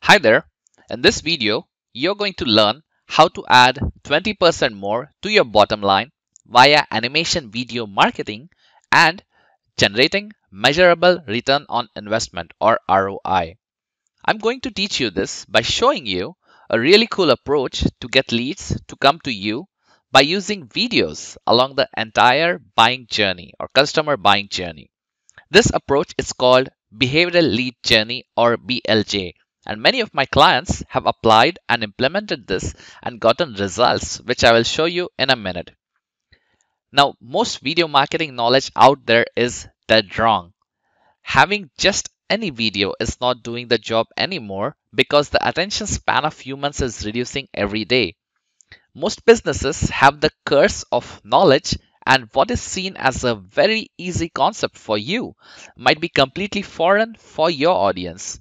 Hi there. In this video, you're going to learn how to add 20% more to your bottom line via animation video marketing and generating measurable return on investment or ROI. I'm going to teach you this by showing you a really cool approach to get leads to come to you by using videos along the entire buying journey or customer buying journey. This approach is called behavioral lead journey or BLJ, and many of my clients have applied and implemented this and gotten results, which I will show you in a minute. Now, most video marketing knowledge out there is dead wrong. Having just any video is not doing the job anymore because the attention span of humans is reducing every day. Most businesses have the curse of knowledge, and what is seen as a very easy concept for you might be completely foreign for your audience.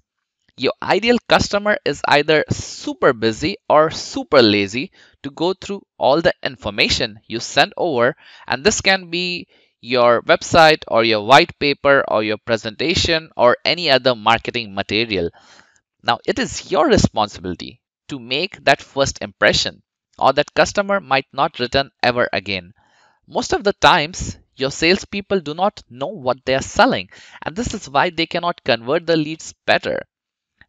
Your ideal customer is either super busy or super lazy to go through all the information you send over, and this can be your website or your white paper or your presentation or any other marketing material. Now, it is your responsibility to make that first impression, or that customer might not return ever again. Most of the times, your salespeople do not know what they are selling, and this is why they cannot convert the leads better.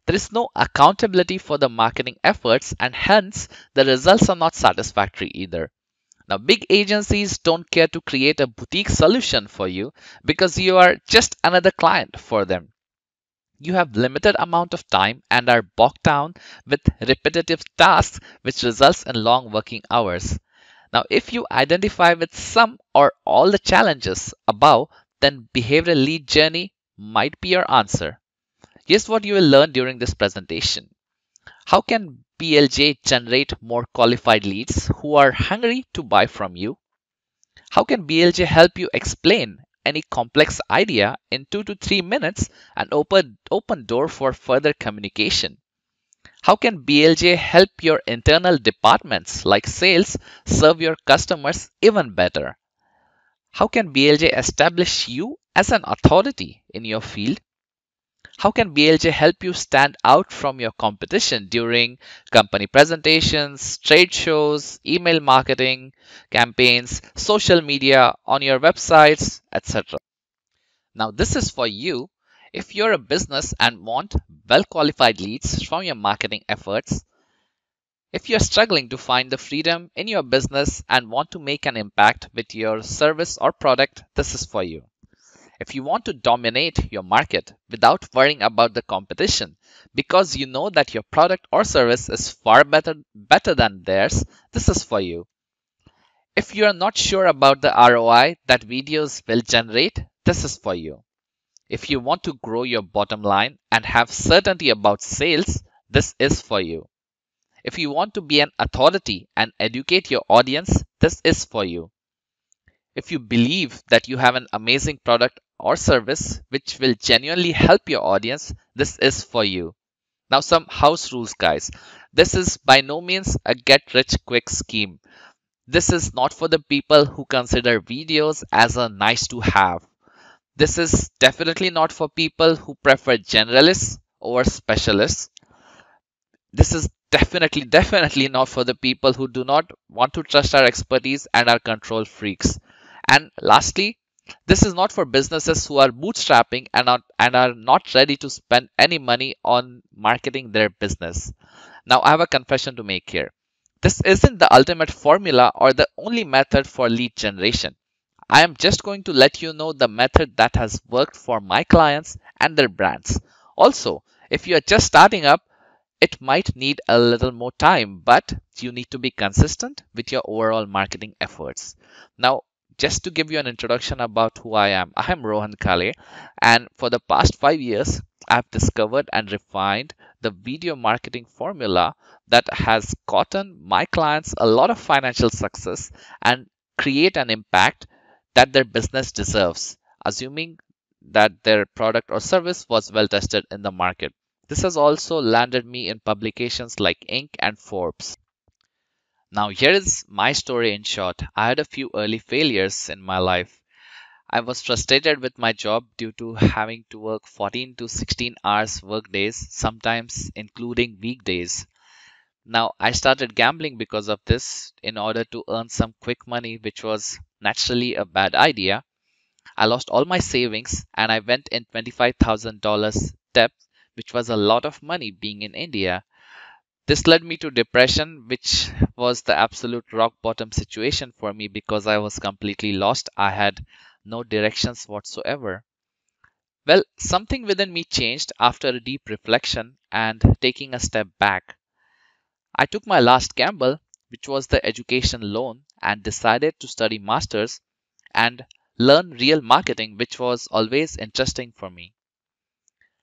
There is no accountability for the marketing efforts, and hence the results are not satisfactory either. Now, big agencies don't care to create a boutique solution for you because you are just another client for them. You have limited amount of time and are bogged down with repetitive tasks which results in long working hours. Now, if you identify with some or all the challenges above, then behavioral lead journey might be your answer. Here's what you will learn during this presentation. How can BLJ generate more qualified leads who are hungry to buy from you? How can BLJ help you explain any complex idea in 2 to 3 minutes and open door for further communication? How can BLJ help your internal departments like sales serve your customers even better? How can BLJ establish you as an authority in your field? How can BLJ help you stand out from your competition during company presentations, trade shows, email marketing campaigns, social media, on your websites, etc.? Now, this is for you if you're a business and want well qualified leads from your marketing efforts. If you're struggling to find the freedom in your business and want to make an impact with your service or product, this is for you. If you want to dominate your market without worrying about the competition because you know that your product or service is far better than theirs, this is for you. If you are not sure about the ROI that videos will generate, this is for you. If you want to grow your bottom line and have certainty about sales, this is for you. If you want to be an authority and educate your audience, this is for you. If you believe that you have an amazing product or service which will genuinely help your audience, this is for you. Now, some house rules, guys. This is by no means a get rich quick scheme. This is not for the people who consider videos as a nice to have. This is definitely not for people who prefer generalists over specialists. This is definitely not for the people who do not want to trust our expertise and are control freaks. And lastly, this is not for businesses who are bootstrapping and are not ready to spend any money on marketing their business. Now, I have a confession to make here. This isn't the ultimate formula or the only method for lead generation. I am just going to let you know the method that has worked for my clients and their brands. Also, if you are just starting up, it might need a little more time, but you need to be consistent with your overall marketing efforts. Now, just to give you an introduction about who I am Rohan Kale, and for the past 5 years, I've discovered and refined the video marketing formula that has gotten my clients a lot of financial success and create an impact that their business deserves, assuming that their product or service was well tested in the market. This has also landed me in publications like Inc. and Forbes. Now, here is my story in short. I had a few early failures in my life. I was frustrated with my job due to having to work 14 to 16 hours work days, sometimes including weekdays. Now, I started gambling because of this in order to earn some quick money, which was naturally a bad idea. I lost all my savings and I went in $25,000 debt, which was a lot of money being in India. This led me to depression, which was the absolute rock bottom situation for me because I was completely lost. I had no directions whatsoever. Well, something within me changed after a deep reflection and taking a step back. I took my last gamble, which was the education loan, and decided to study masters and learn real marketing, which was always interesting for me.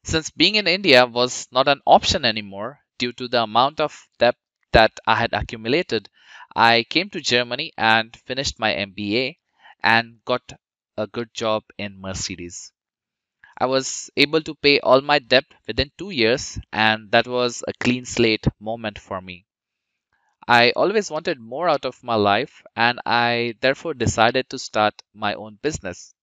Since being in India was not an option anymore due to the amount of debt that I had accumulated, I came to Germany and finished my MBA and got a good job in Mercedes. I was able to pay all my debt within 2 years, and that was a clean slate moment for me. I always wanted more out of my life, and I therefore decided to start my own business.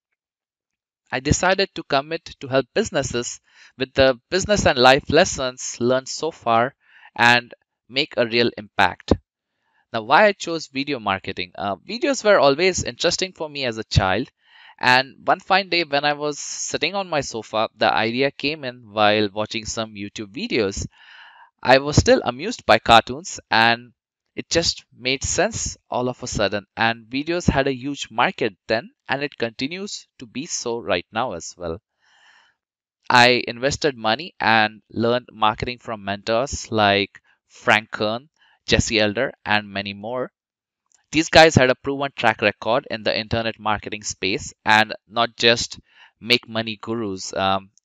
I decided to commit to help businesses with the business and life lessons learned so far and make a real impact. Now, why I chose video marketing? Videos were always interesting for me as a child. And one fine day when I was sitting on my sofa, the idea came in while watching some YouTube videos. I was still amused by cartoons and it just made sense all of a sudden. And videos had a huge market then, and it continues to be so right now as well. I invested money and learned marketing from mentors like Frank Kern, Jesse Elder, and many more. These guys had a proven track record in the internet marketing space and not just make money gurus.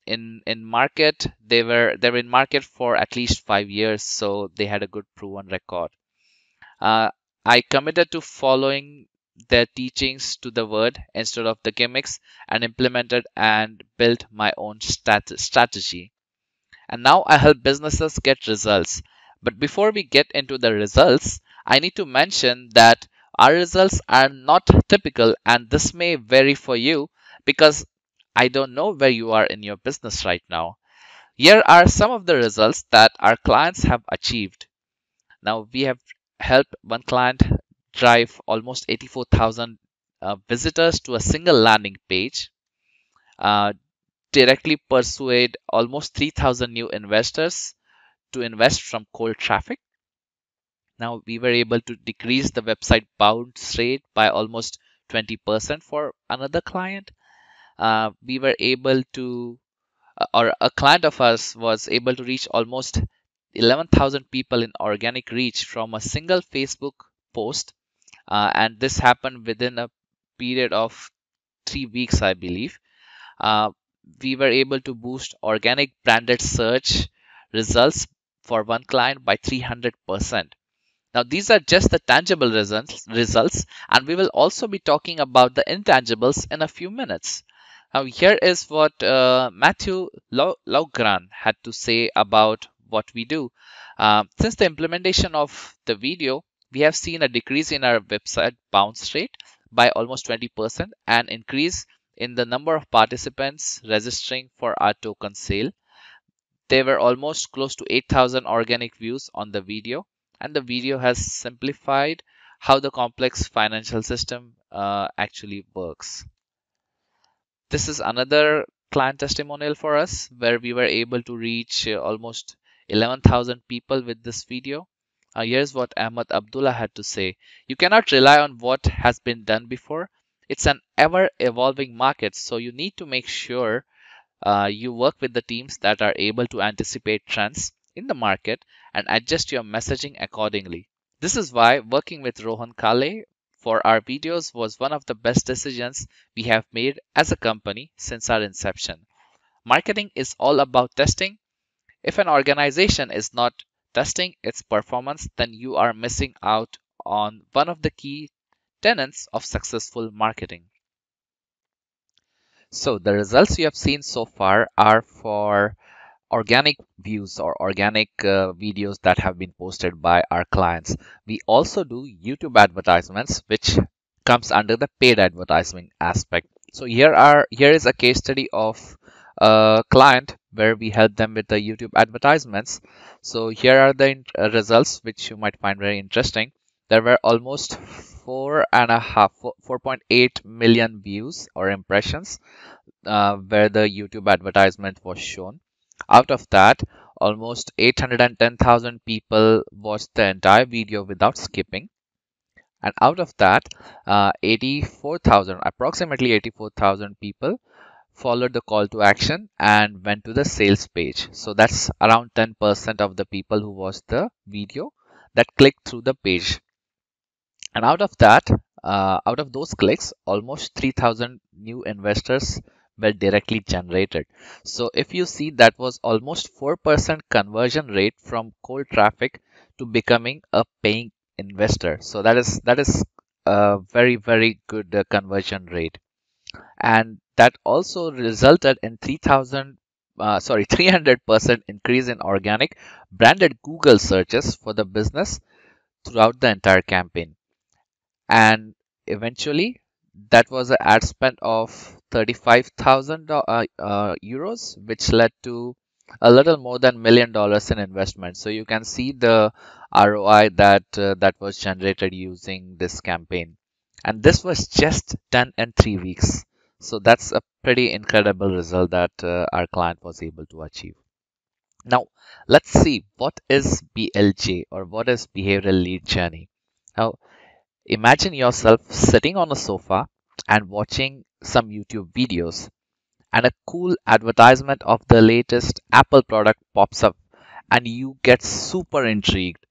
In market, they were in market for at least 5 years, so they had a good proven record. Uh, I committed to following their teachings to the word instead of the gimmicks and implemented and built my own strategy. And now I help businesses get results. But before we get into the results, I need to mention that our results are not typical and this may vary for you because I don't know where you are in your business right now. Here are some of the results that our clients have achieved. Now, we have helped one client drive almost 84,000 visitors to a single landing page, uh, directly persuade almost 3,000 new investors to invest from cold traffic. Now, we were able to decrease the website bounce rate by almost 20% for another client. We were able to, or a client of us was able to reach almost 11,000 people in organic reach from a single Facebook post. And this happened within a period of 3 weeks, I believe. Uh, we were able to boost organic branded search results for one client by 300%. Now, these are just the tangible results, and we will also be talking about the intangibles in a few minutes. Now, here is what Matthew Laugran had to say about what we do. Since the implementation of the video, we have seen a decrease in our website bounce rate by almost 20% and increase in the number of participants registering for our token sale. There were almost close to 8,000 organic views on the video, and the video has simplified how the complex financial system actually works. This is another client testimonial for us where we were able to reach almost 11,000 people with this video. Here's what Ahmed Abdullah had to say. You cannot rely on what has been done before. It's an ever evolving market, so you need to make sure you work with the teams that are able to anticipate trends in the market and adjust your messaging accordingly. This is why working with Rohan Kale for our videos was one of the best decisions we have made as a company since our inception. Marketing is all about testing. If an organization is not testing its performance, then you are missing out on one of the key tenets of successful marketing. So the results you have seen so far are for organic views or organic videos that have been posted by our clients. We also do YouTube advertisements, which comes under the paid advertising aspect. So here is a case study of a client where we help them with the YouTube advertisements. So here are the results which you might find very interesting. There were almost 4.8 million views or impressions where the YouTube advertisement was shown. Out of that, almost 810,000 people watched the entire video without skipping. And out of that, 84,000, approximately 84,000 people followed the call to action and went to the sales page. So that's around 10% of the people who watched the video that clicked through the page. And out of that, out of those clicks, almost 3,000 new investors were directly generated. So if you see, that was almost 4% conversion rate from cold traffic to becoming a paying investor. So that is a very good conversion rate, and that also resulted in 300% increase in organic branded Google searches for the business throughout the entire campaign. And eventually that was an ad spend of 35,000 euros, which led to a little more than $1 million in investment. So you can see the ROI that was generated using this campaign, and this was just done in 3 weeks. So that's a pretty incredible result that our client was able to achieve. Now let's see, what is BLJ, or what is behavioral lead journey. Now imagine yourself sitting on a sofa and watching some YouTube videos, and a cool advertisement of the latest Apple product pops up, and you get super intrigued.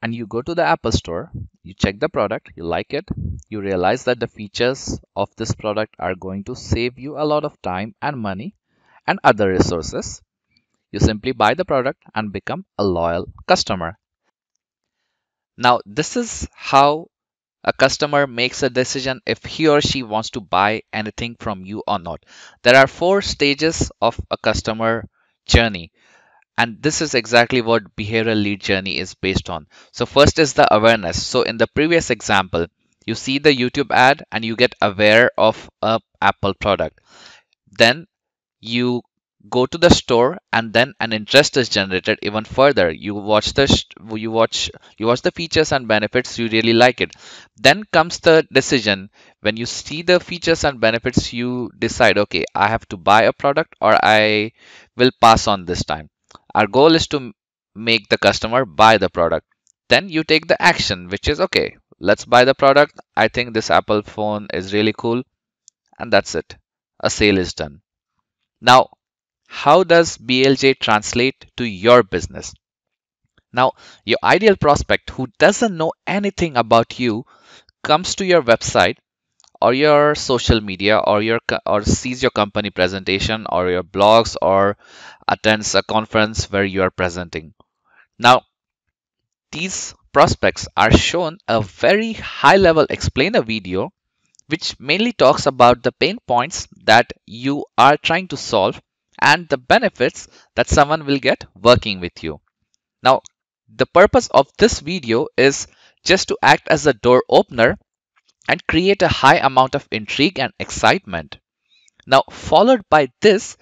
And you go to the Apple store, you check the product, you like it, you realize that the features of this product are going to save you a lot of time and money and other resources. You simply buy the product and become a loyal customer. Now, this is how a customer makes a decision if he or she wants to buy anything from you or not. There are 4 stages of a customer journey, and this is exactly what behavioral lead journey is based on. So first is the awareness. So in the previous example, you see the YouTube ad and you get aware of a Apple product. Then you go to the store, and then an interest is generated even further. You watch the features and benefits, you really like it. Then comes the decision. When you see the features and benefits, you decide, okay, I have to buy a product or I will pass on this time. Our goal is to make the customer buy the product. Then you take the action, which is, okay, let's buy the product. I think this Apple phone is really cool, and that's it. A sale is done. Now, how does BLJ translate to your business? Now, your ideal prospect who doesn't know anything about you comes to your website or your social media, or sees your company presentation or your blogs, or attends a conference where you are presenting. Now, these prospects are shown a very high level explainer video which mainly talks about the pain points that you are trying to solve and the benefits that someone will get working with you. Now, the purpose of this video is just to act as a door opener and create a high amount of intrigue and excitement. Now, followed by this,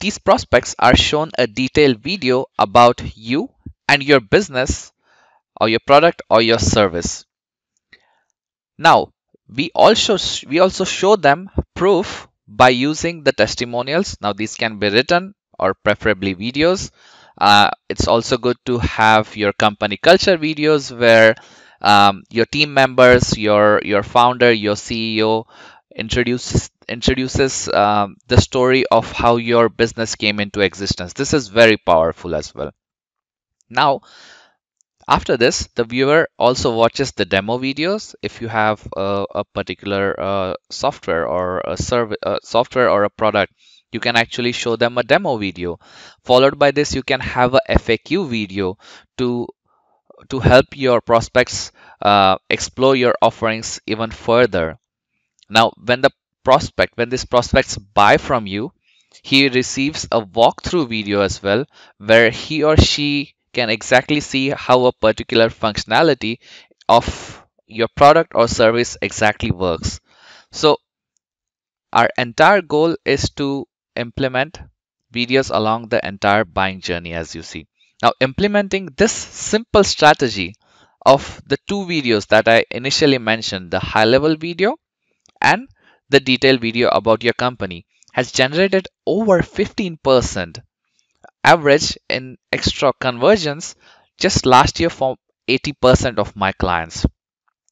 these prospects are shown a detailed video about you and your business, or your product, or your service. Now, we also show them proof by using the testimonials. Now, these can be written or preferably videos. It's also good to have your company culture videos where your team members, your founder, your CEO introduces the story of how your business came into existence. This is very powerful as well. Now, after this, the viewer also watches the demo videos. If you have a particular software or a software or a product, you can actually show them a demo video. Followed by this, you can have a FAQ video to help your prospects explore your offerings even further. Now, when these prospects buy from you, he receives a walkthrough video as well, where he or she can exactly see how a particular functionality of your product or service exactly works. So Our entire goal is to implement videos along the entire buying journey, as you see. Now, implementing this simple strategy of the two videos that I initially mentioned, the high level video and the detailed video about your company, has generated over 15% average in extra conversions just last year for 80% of my clients.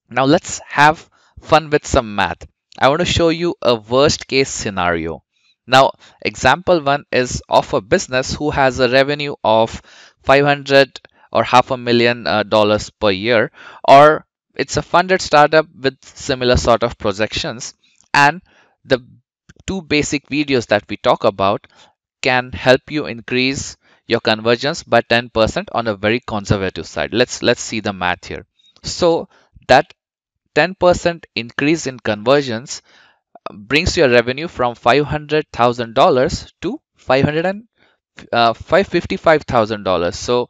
Now let's have fun with some math. I want to show you a worst case scenario. Now, example one is of a business who has a revenue of 500 or half a million dollars per year, or it's a funded startup with similar sort of projections. And the two basic videos that we talk about can help you increase your conversions by 10% on a very conservative side. Let's see the math here. So that 10% increase in conversions brings your revenue from $500,000 to $555,000. So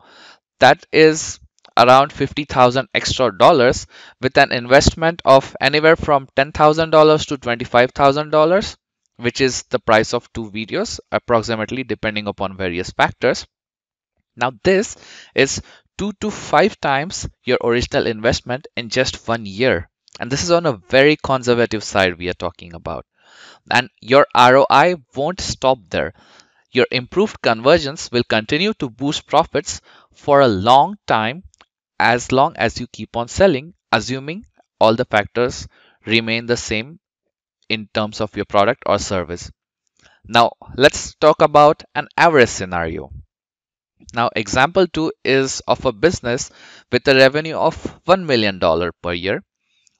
that is around 50,000 extra dollars with an investment of anywhere from $10,000 to $25,000, which is the price of two videos approximately, depending upon various factors. Now this is 2 to 5 times your original investment in just 1 year. And this is on a very conservative side we are talking about. And your ROI won't stop there. Your improved conversions will continue to boost profits for a long time, as long as you keep on selling, assuming all the factors remain the same in terms of your product or service. Now, let's talk about an average scenario. Now, example 2 is of a business with a revenue of $1 million per year,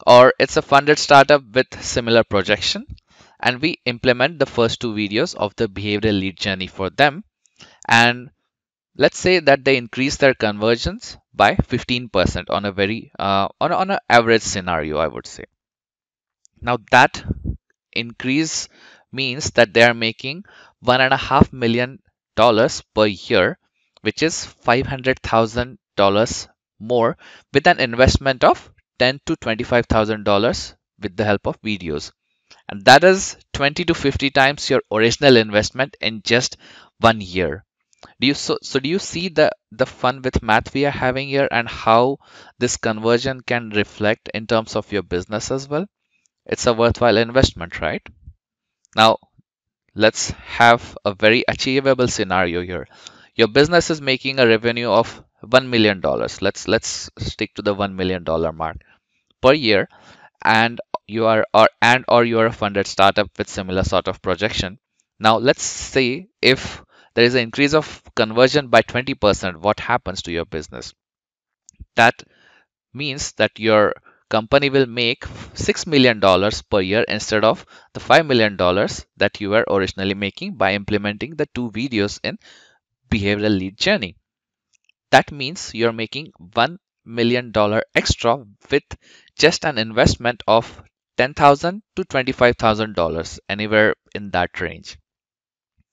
or it's a funded startup with similar projection, and we implement the first two videos of the behavioral lead journey for them, and let's say that they increase their conversions by 15% on a very on an average scenario, I would say. Now that increase means that they are making $1.5 million per year, which is $500,000 more, with an investment of $10,000 to $25,000 with the help of videos. And that is 20 to 50 times your original investment in just 1 year. Do you do you see the fun with math we are having here, and how this conversion can reflect in terms of your business as well? It's a worthwhile investment, right? Now let's have a very achievable scenario here. Your business is making a revenue of $1 million. Let's stick to the $1 million mark per year, and you are or you are a funded startup with similar sort of projection. Now let's say if there is an increase of conversion by 20%, what happens to your business? That means that your company will make $6 million per year instead of the $5 million that you were originally making by implementing the two videos in behavioral lead journey. That means you're making $1 million extra with just an investment of $10,000 to $25,000, anywhere in that range.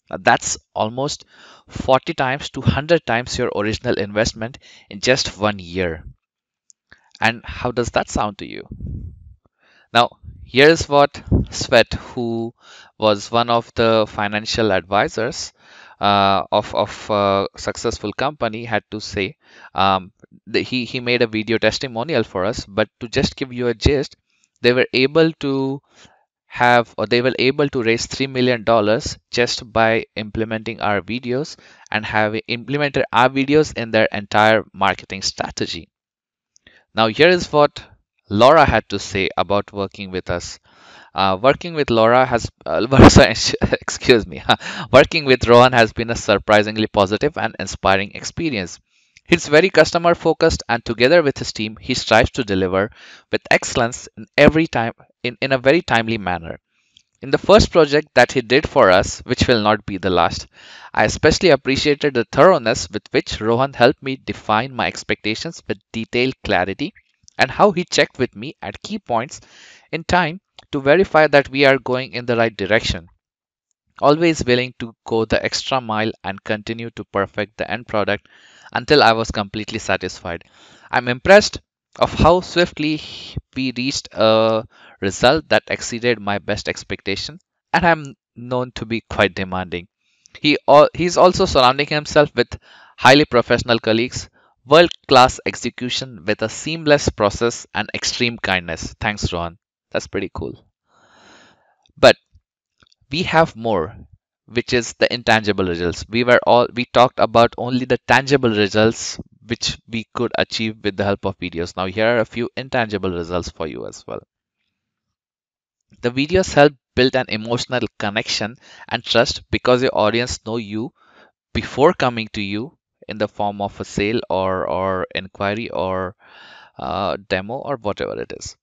Now that's almost 40 times to 100 times your original investment in just 1 year. And how does that sound to you? Now, here's what Svet, who was one of the financial advisors of a successful company, had to say. He made a video testimonial for us, but to just give you a gist, they were able to raise $3 million just by implementing our videos and having implemented our videos in their entire marketing strategy. Now, here is what Laura had to say about working with us. Working with Laura has, excuse me, working with Rohan has been a surprisingly positive and inspiring experience. He's very customer focused, and together with his team, he strives to deliver with excellence in a very timely manner. In the first project that he did for us, which will not be the last, I especially appreciated the thoroughness with which Rohan helped me define my expectations with detailed clarity, and how he checked with me at key points in time to verify that we are going in the right direction. Always willing to go the extra mile and continue to perfect the end product until I was completely satisfied. I'm impressed of how swiftly we reached a result that exceeded my best expectation, and I'm known to be quite demanding. He's also surrounding himself with highly professional colleagues, world class execution with a seamless process, and extreme kindness. Thanks, Rohan. That's pretty cool. But we have more, which is the intangible results. We talked about only the tangible results which we could achieve with the help of videos. Now here are a few intangible results for you as well. The videos help build an emotional connection and trust because your audience know you before coming to you in the form of a sale or inquiry or demo or whatever it is.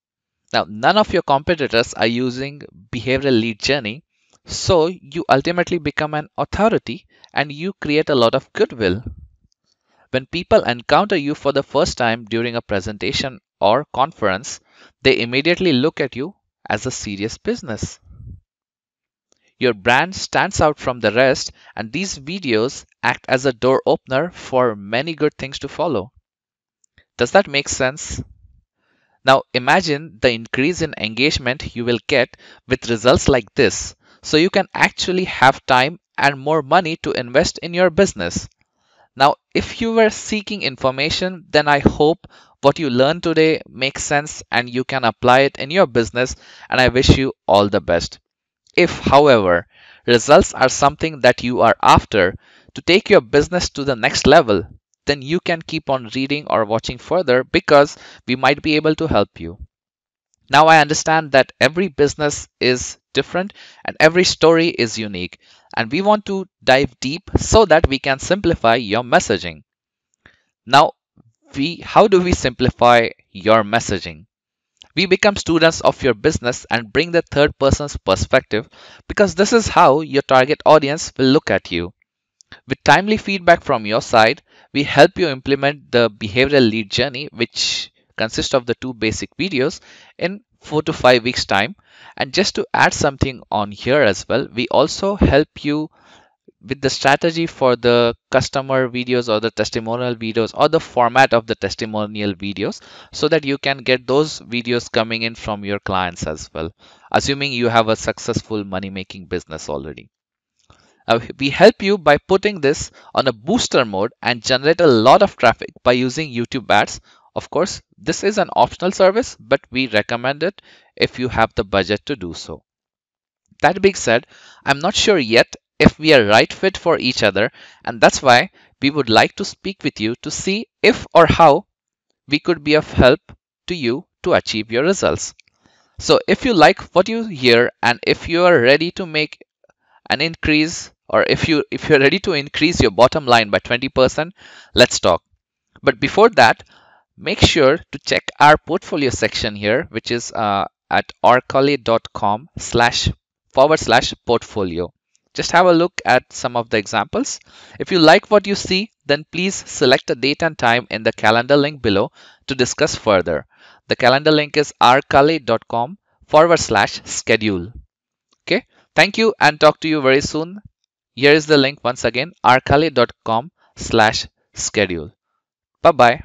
Now, none of your competitors are using behavioral lead journey, so you ultimately become an authority and you create a lot of goodwill. When people encounter you for the first time during a presentation or conference, they immediately look at you as a serious business. Your brand stands out from the rest, and these videos act as a door opener for many good things to follow. Does that make sense? Now imagine the increase in engagement you will get with results like this, so you can actually have time and more money to invest in your business. Now, if you were seeking information, then I hope what you learned today makes sense and you can apply it in your business, and I wish you all the best. If, however, results are something that you are after to take your business to the next level, then you can keep on reading or watching further because we might be able to help you. Now, I understand that every business is different and every story is unique, and we want to dive deep so that we can simplify your messaging. Now, how do we simplify your messaging? We become students of your business and bring the third person's perspective because this is how your target audience will look at you. With timely feedback from your side, we help you implement the behavioral lead journey, which consists of the two basic videos, in 4 to 5 weeks' time. And just to add something on here as well, we also help you with the strategy for the customer videos or the testimonial videos or the format of the testimonial videos so that you can get those videos coming in from your clients as well, assuming you have a successful money making business already. We help you by putting this on a booster mode and generate a lot of traffic by using YouTube ads. Of course, this is an optional service, but we recommend it if you have the budget to do so. That being said, I'm not sure yet if we are right fit for each other, and that's why we would like to speak with you to see if or how we could be of help to you to achieve your results. So if you like what you hear and if you are ready to make an increase or if you're ready to increase your bottom line by 20%, let's talk. But before that, make sure to check our portfolio section here, which is at orkale.com/portfolio. Just have a look at some of the examples. If you like what you see, then please select a date and time in the calendar link below to discuss further. The calendar link is orkale.com/schedule. Okay, thank you and talk to you very soon. Here is the link once again, orkale.com/schedule. Bye bye.